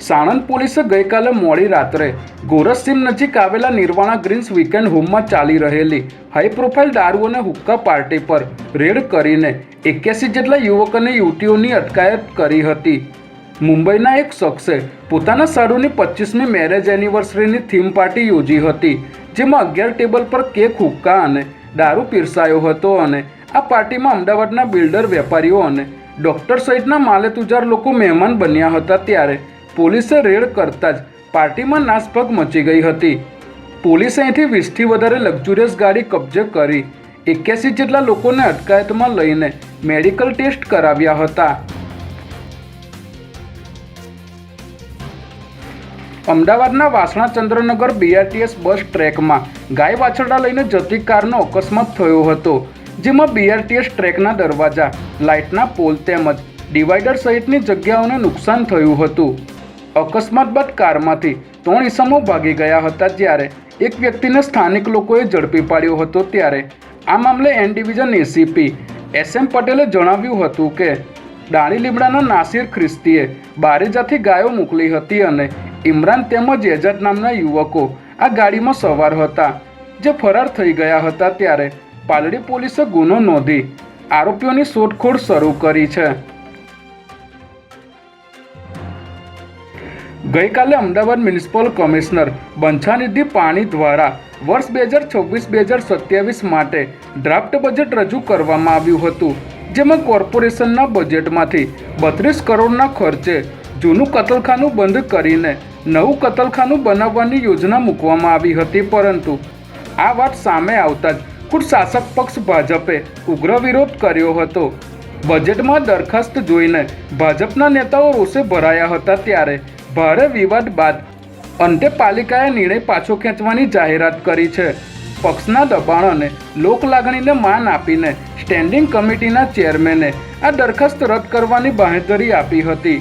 સાણંદ પોલીસે ગઈકાલે મોડી રાત્રે ગોરસસીમ નજીક આવેલા નિર્વાણા ગ્રીન્સ વીકેન્ડ હોમમાં ચાલી રહેલી હાઈ પ્રોફાઇલ દારૂ અને હુક્કા પાર્ટી પર રેડ કરીને 81 જેટલા યુવક અને યુવતીઓની અટકાયત કરી હતી। મુંબઈના એક શખ્સે પોતાના સાડુની 25મી મેરેજ એનિવર્સરીની થીમ પાર્ટી યોજી હતી, જેમાં 11 ટેબલ પર કેક, હુક્કા અને દારૂ પીરસાયો હતો અને આ પાર્ટીમાં અમદાવાદના બિલ્ડર, વેપારીઓ અને ડોક્ટર સહિતના માલેતુજાર લોકો મહેમાન બન્યા હતા। ત્યારે પોલીસે રેડ કરતા જ પાર્ટીમાં નાસભાગ મચી ગઈ હતી। પોલીસે અહીંથી 20થી વધારે લક્ઝુરિયસ ગાડી કબજે કરી 81 જેટલા લોકોને અટકાયતમાં લઈને મેડિકલ ટેસ્ટ કરાવ્યા હતા। અમદાવાદના વાસણા ચંદ્રનગર BRTS બસ ટ્રેકમાં ગાય વાછરડા લઈને જતી કારનો અકસ્માત થયો હતો, જેમાં BRTS ટ્રેકના દરવાજા, લાઇટના પોલ તેમજ ડિવાઈડર સહિતની જગ્યાઓને નુકસાન થયું હતું। અકસ્માત બાદ કારમાંથી 3 ઈસમો ભાગી ગયા હતા, જ્યારે એક વ્યક્તિને સ્થાનિક લોકોએ ઝડપી પાડ્યો હતો। ત્યારે આ મામલે N ડિવિઝન ACP SM પટેલે જણાવ્યું હતું કે દાણી લીમડાના નાસિર ખ્રિસ્તીએ બારેજાથી ગાયો મોકલી હતી અને ઇમરાન તેમજ એજાદ નામના યુવકો આ ગાડીમાં સવાર હતા, જે ફરાર થઈ ગયા હતા। ત્યારે પાલડી પોલીસે ગુનો નોંધી આરોપીઓની શોધખોળ શરૂ કરી છે। ગઈકાલે અમદાવાદ મ્યુનિસિપલ કમિશનર બંછાનિધિ પાણી દ્વારા વર્ષ 2026-2027 માટે ડ્રાફ્ટ બજેટ રજૂ કરવામાં આવ્યું હતું, જેમાં કોર્પોરેશનના બજેટમાંથી 32 કરોડના ખર્ચે જૂનું કતલખાનું બંધ કરીને નવું કતલખાનું બનાવવાની યોજના મૂકવામાં આવી હતી। પરંતુ આ વાત સામે આવતા જ ખુદ શાસક પક્ષ ભાજપે ઉગ્ર વિરોધ કર્યો હતો। બજેટમાં દરખાસ્ત જોઈને ભાજપના નેતાઓ રોષે ભરાયા હતા। ત્યારે ભારે વિવાદ બાદ અંતે પાલિકાએ નિર્ણય પાછો ખેંચવાની જાહેરાત કરી છે। પક્ષના દબાણ અને લોકલાગણીને માન આપીને સ્ટેન્ડિંગ કમિટીના ચેરમેને આ દરખાસ્ત રદ કરવાની બાંહેધરી આપી હતી।